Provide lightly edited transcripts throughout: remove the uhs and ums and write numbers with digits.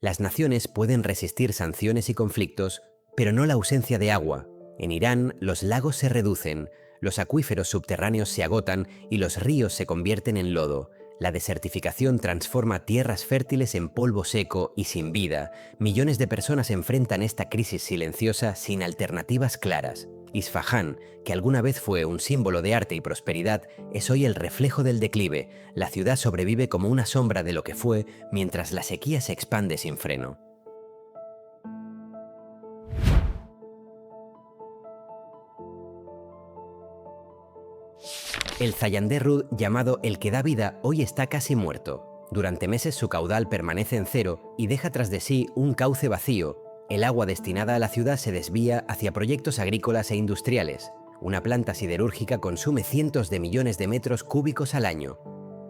Las naciones pueden resistir sanciones y conflictos, pero no la ausencia de agua. En Irán, los lagos se reducen, los acuíferos subterráneos se agotan y los ríos se convierten en lodo. La desertificación transforma tierras fértiles en polvo seco y sin vida. Millones de personas enfrentan esta crisis silenciosa sin alternativas claras. Isfahán, que alguna vez fue un símbolo de arte y prosperidad, es hoy el reflejo del declive. La ciudad sobrevive como una sombra de lo que fue, mientras la sequía se expande sin freno. El Zayandeh Rud, llamado el que da vida, hoy está casi muerto. Durante meses su caudal permanece en cero y deja tras de sí un cauce vacío. El agua destinada a la ciudad se desvía hacia proyectos agrícolas e industriales. Una planta siderúrgica consume cientos de millones de metros cúbicos al año.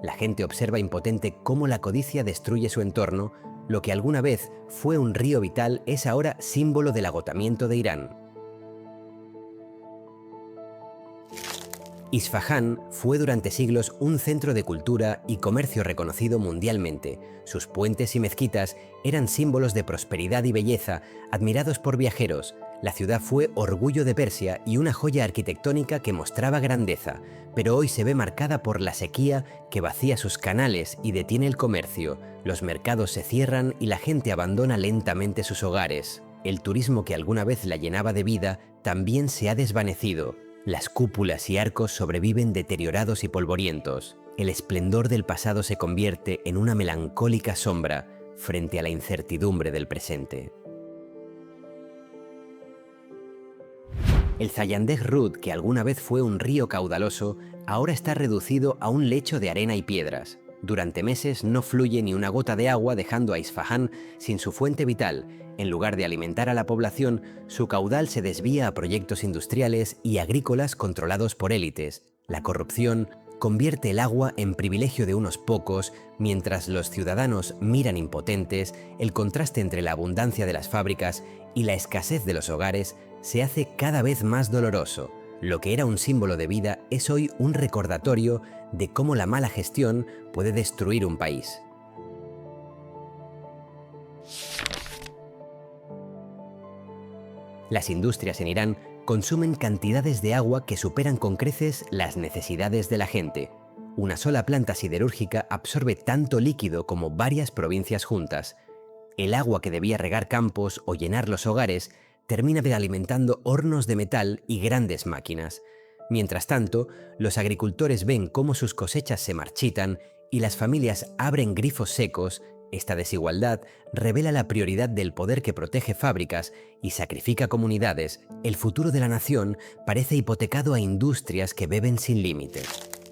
La gente observa impotente cómo la codicia destruye su entorno. Lo que alguna vez fue un río vital es ahora símbolo del agotamiento de Irán. Isfahán fue durante siglos un centro de cultura y comercio reconocido mundialmente. Sus puentes y mezquitas eran símbolos de prosperidad y belleza, admirados por viajeros. La ciudad fue orgullo de Persia y una joya arquitectónica que mostraba grandeza, pero hoy se ve marcada por la sequía que vacía sus canales y detiene el comercio. Los mercados se cierran y la gente abandona lentamente sus hogares. El turismo que alguna vez la llenaba de vida también se ha desvanecido. Las cúpulas y arcos sobreviven deteriorados y polvorientos. El esplendor del pasado se convierte en una melancólica sombra frente a la incertidumbre del presente. El Zayandeh Rud, que alguna vez fue un río caudaloso, ahora está reducido a un lecho de arena y piedras. Durante meses no fluye ni una gota de agua, dejando a Isfahán sin su fuente vital. En lugar de alimentar a la población, su caudal se desvía a proyectos industriales y agrícolas controlados por élites. La corrupción convierte el agua en privilegio de unos pocos, mientras los ciudadanos miran impotentes. El contraste entre la abundancia de las fábricas y la escasez de los hogares se hace cada vez más doloroso. Lo que era un símbolo de vida es hoy un recordatorio de cómo la mala gestión puede destruir un país. Las industrias en Irán consumen cantidades de agua que superan con creces las necesidades de la gente. Una sola planta siderúrgica absorbe tanto líquido como varias provincias juntas. El agua que debía regar campos o llenar los hogares termina alimentando hornos de metal y grandes máquinas. Mientras tanto, los agricultores ven cómo sus cosechas se marchitan y las familias abren grifos secos. Esta desigualdad revela la prioridad del poder que protege fábricas y sacrifica comunidades. El futuro de la nación parece hipotecado a industrias que beben sin límites.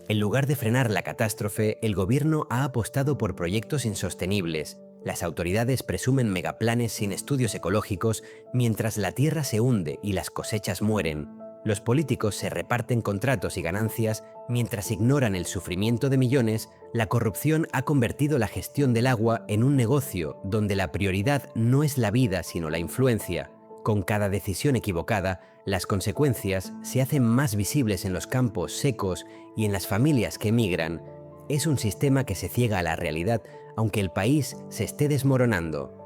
En lugar de frenar la catástrofe, el gobierno ha apostado por proyectos insostenibles. Las autoridades presumen megaplanes sin estudios ecológicos mientras la tierra se hunde y las cosechas mueren. Los políticos se reparten contratos y ganancias mientras ignoran el sufrimiento de millones. La corrupción ha convertido la gestión del agua en un negocio donde la prioridad no es la vida sino la influencia. Con cada decisión equivocada, las consecuencias se hacen más visibles en los campos secos y en las familias que emigran. Es un sistema que se ciega a la realidad, aunque el país se esté desmoronando.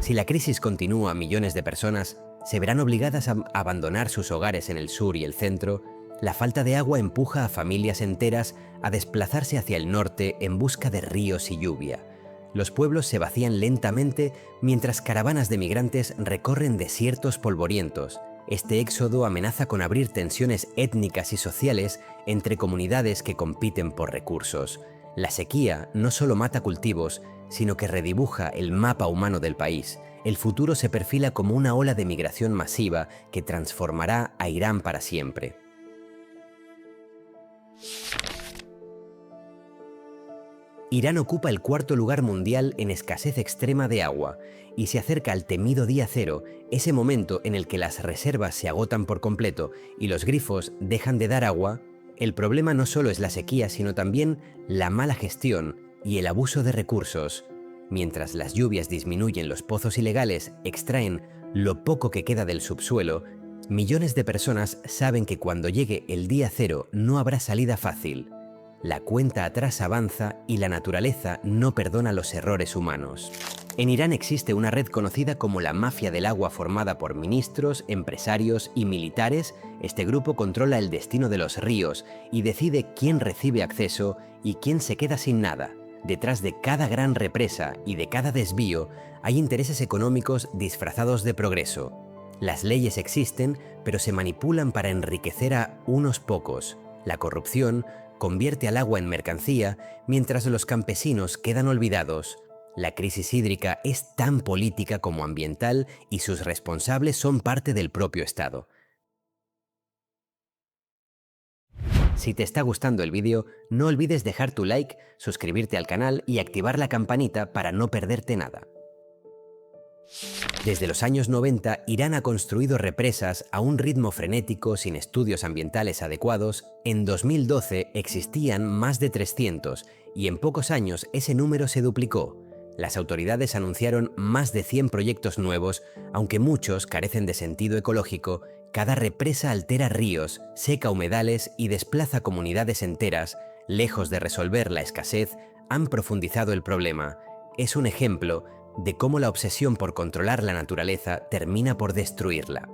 Si la crisis continúa, millones de personas se verán obligadas a abandonar sus hogares en el sur y el centro. La falta de agua empuja a familias enteras a desplazarse hacia el norte en busca de ríos y lluvia. Los pueblos se vacían lentamente mientras caravanas de migrantes recorren desiertos polvorientos. Este éxodo amenaza con abrir tensiones étnicas y sociales entre comunidades que compiten por recursos. La sequía no solo mata cultivos, sino que redibuja el mapa humano del país. El futuro se perfila como una ola de migración masiva que transformará a Irán para siempre. Irán ocupa el cuarto lugar mundial en escasez extrema de agua y se acerca al temido día cero, ese momento en el que las reservas se agotan por completo y los grifos dejan de dar agua. El problema no solo es la sequía, sino también la mala gestión y el abuso de recursos. Mientras las lluvias disminuyen, los pozos ilegales extraen lo poco que queda del subsuelo. Millones de personas saben que cuando llegue el día cero no habrá salida fácil. la cuenta atrás avanza y la naturaleza no perdona los errores humanos. En Irán existe una red conocida como la mafia del agua formada por ministros, empresarios y militares. Este grupo controla el destino de los ríos y decide quién recibe acceso y quién se queda sin nada. Detrás de cada gran represa y de cada desvío hay intereses económicos disfrazados de progreso. Las leyes existen, pero se manipulan para enriquecer a unos pocos. La corrupción convierte al agua en mercancía, mientras los campesinos quedan olvidados. La crisis hídrica es tan política como ambiental y sus responsables son parte del propio Estado. Si te está gustando el vídeo, no olvides dejar tu like, suscribirte al canal y activar la campanita para no perderte nada. Desde los años 90, Irán ha construido represas a un ritmo frenético sin estudios ambientales adecuados. En 2012 existían más de 300 y en pocos años ese número se duplicó. Las autoridades anunciaron más de 100 proyectos nuevos, aunque muchos carecen de sentido ecológico. Cada represa altera ríos, seca humedales y desplaza comunidades enteras. Lejos de resolver la escasez, han profundizado el problema. Es un ejemplo de cómo la obsesión por controlar la naturaleza termina por destruirla.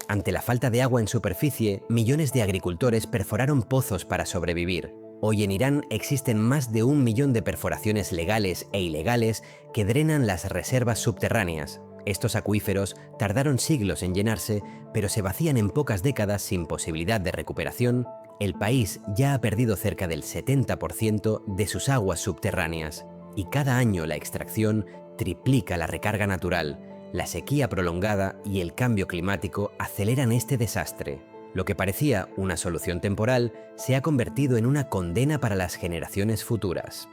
Ante la falta de agua en superficie, millones de agricultores perforaron pozos para sobrevivir. Hoy en Irán existen más de 1 millón de perforaciones legales e ilegales que drenan las reservas subterráneas. Estos acuíferos tardaron siglos en llenarse, pero se vacían en pocas décadas sin posibilidad de recuperación. El país ya ha perdido cerca del 70% de sus aguas subterráneas y cada año la extracción triplica la recarga natural. La sequía prolongada y el cambio climático aceleran este desastre. Lo que parecía una solución temporal se ha convertido en una condena para las generaciones futuras.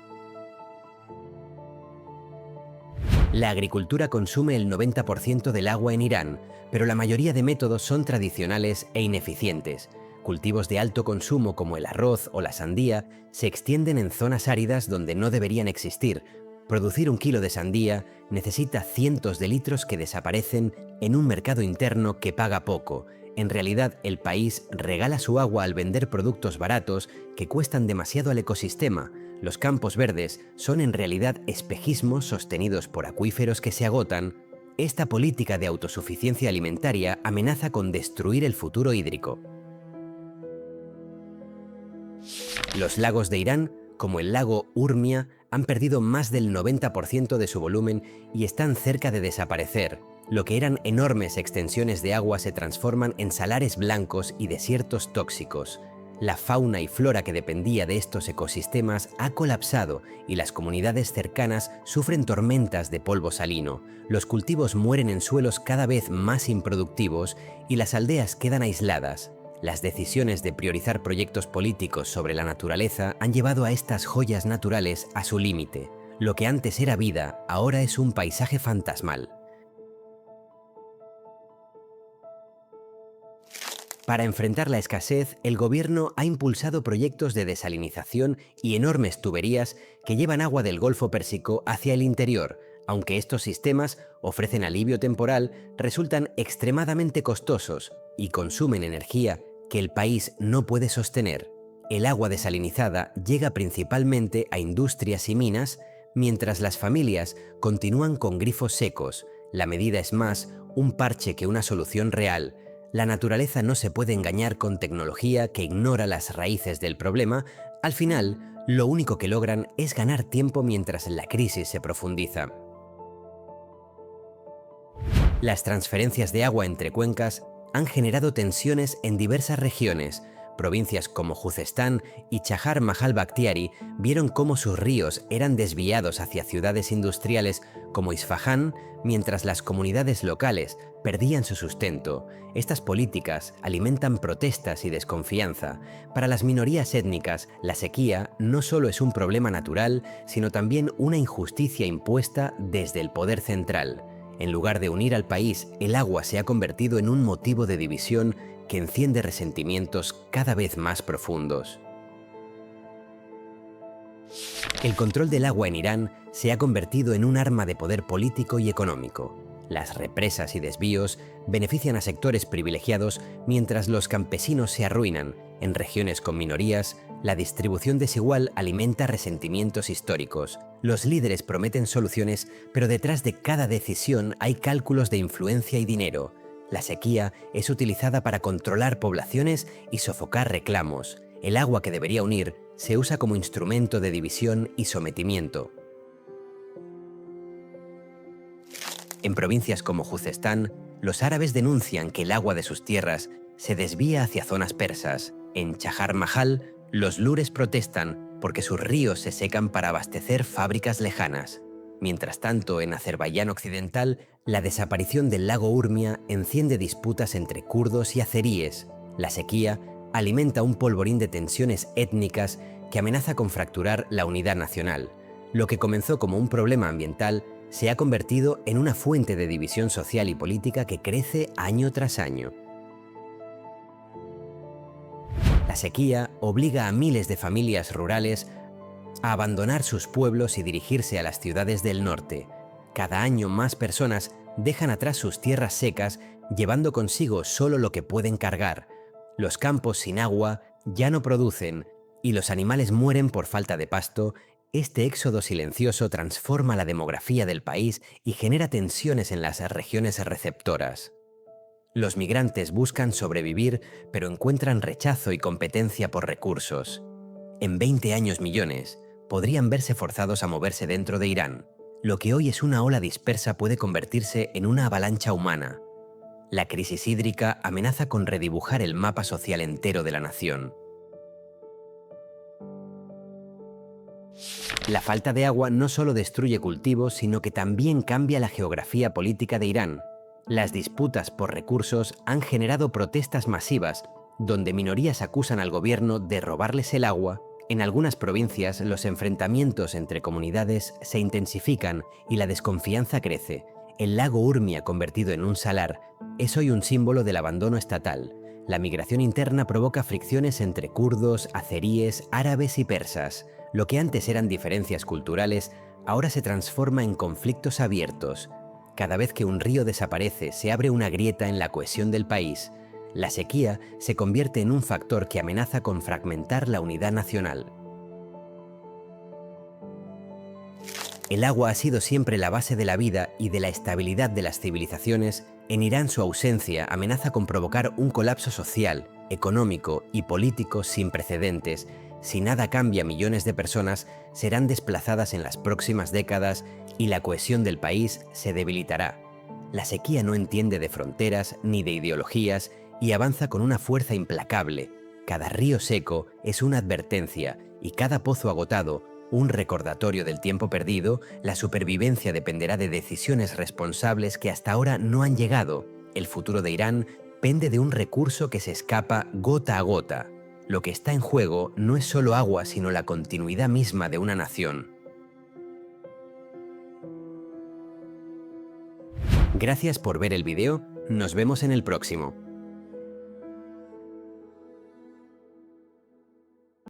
La agricultura consume el 90% del agua en Irán, pero la mayoría de métodos son tradicionales e ineficientes. Cultivos de alto consumo como el arroz o la sandía se extienden en zonas áridas donde no deberían existir. Producir 1 kilo de sandía necesita cientos de litros que desaparecen en un mercado interno que paga poco. En realidad, el país regala su agua al vender productos baratos que cuestan demasiado al ecosistema. Los campos verdes son en realidad espejismos sostenidos por acuíferos que se agotan. Esta política de autosuficiencia alimentaria amenaza con destruir el futuro hídrico. Los lagos de Irán, como el lago Urmia, han perdido más del 90% de su volumen y están cerca de desaparecer. Lo que eran enormes extensiones de agua se transforman en salares blancos y desiertos tóxicos. La fauna y flora que dependía de estos ecosistemas ha colapsado y las comunidades cercanas sufren tormentas de polvo salino. Los cultivos mueren en suelos cada vez más improductivos y las aldeas quedan aisladas. Las decisiones de priorizar proyectos políticos sobre la naturaleza han llevado a estas joyas naturales a su límite. Lo que antes era vida, ahora es un paisaje fantasmal. Para enfrentar la escasez, el gobierno ha impulsado proyectos de desalinización y enormes tuberías que llevan agua del Golfo Pérsico hacia el interior. Aunque estos sistemas ofrecen alivio temporal, resultan extremadamente costosos y consumen energía que el país no puede sostener. El agua desalinizada llega principalmente a industrias y minas, mientras las familias continúan con grifos secos. La medida es más un parche que una solución real. La naturaleza no se puede engañar con tecnología que ignora las raíces del problema. Al final, lo único que logran es ganar tiempo mientras la crisis se profundiza. Las transferencias de agua entre cuencas han generado tensiones en diversas regiones. Provincias como Juzestán y Chahar Mahal Bakhtiari vieron cómo sus ríos eran desviados hacia ciudades industriales como Isfahán, mientras las comunidades locales perdían su sustento. Estas políticas alimentan protestas y desconfianza. Para las minorías étnicas, la sequía no solo es un problema natural, sino también una injusticia impuesta desde el poder central. En lugar de unir al país, el agua se ha convertido en un motivo de división que enciende resentimientos cada vez más profundos. El control del agua en Irán se ha convertido en un arma de poder político y económico. Las represas y desvíos benefician a sectores privilegiados mientras los campesinos se arruinan. En regiones con minorías, la distribución desigual alimenta resentimientos históricos. Los líderes prometen soluciones, pero detrás de cada decisión hay cálculos de influencia y dinero. La sequía es utilizada para controlar poblaciones y sofocar reclamos. El agua que debería unir se usa como instrumento de división y sometimiento. En provincias como Juzestán, los árabes denuncian que el agua de sus tierras se desvía hacia zonas persas. En Chahar Mahal, los lures protestan porque sus ríos se secan para abastecer fábricas lejanas. Mientras tanto, en Azerbaiyán occidental, la desaparición del lago Urmia enciende disputas entre kurdos y azeríes. La sequía alimenta un polvorín de tensiones étnicas que amenaza con fracturar la unidad nacional. Lo que comenzó como un problema ambiental se ha convertido en una fuente de división social y política que crece año tras año. La sequía obliga a miles de familias rurales a abandonar sus pueblos y dirigirse a las ciudades del norte. Cada año más personas dejan atrás sus tierras secas, llevando consigo solo lo que pueden cargar. Los campos sin agua ya no producen y los animales mueren por falta de pasto. Este éxodo silencioso transforma la demografía del país y genera tensiones en las regiones receptoras. Los migrantes buscan sobrevivir, pero encuentran rechazo y competencia por recursos. En 20 años millones podrían verse forzados a moverse dentro de Irán. Lo que hoy es una ola dispersa puede convertirse en una avalancha humana. La crisis hídrica amenaza con redibujar el mapa social entero de la nación. La falta de agua no solo destruye cultivos, sino que también cambia la geografía política de Irán. Las disputas por recursos han generado protestas masivas, donde minorías acusan al gobierno de robarles el agua. En algunas provincias, los enfrentamientos entre comunidades se intensifican y la desconfianza crece. El lago Urmia, convertido en un salar, es hoy un símbolo del abandono estatal. La migración interna provoca fricciones entre kurdos, azeríes, árabes y persas. Lo que antes eran diferencias culturales, ahora se transforma en conflictos abiertos. Cada vez que un río desaparece, se abre una grieta en la cohesión del país. La sequía se convierte en un factor que amenaza con fragmentar la unidad nacional. El agua ha sido siempre la base de la vida y de la estabilidad de las civilizaciones. En Irán, su ausencia amenaza con provocar un colapso social, económico y político sin precedentes. Si nada cambia, millones de personas serán desplazadas en las próximas décadas y la cohesión del país se debilitará. La sequía no entiende de fronteras ni de ideologías y avanza con una fuerza implacable. Cada río seco es una advertencia y cada pozo agotado un recordatorio del tiempo perdido. La supervivencia dependerá de decisiones responsables que hasta ahora no han llegado. El futuro de Irán pende de un recurso que se escapa gota a gota. Lo que está en juego no es solo agua, sino la continuidad misma de una nación. Gracias por ver el video, nos vemos en el próximo.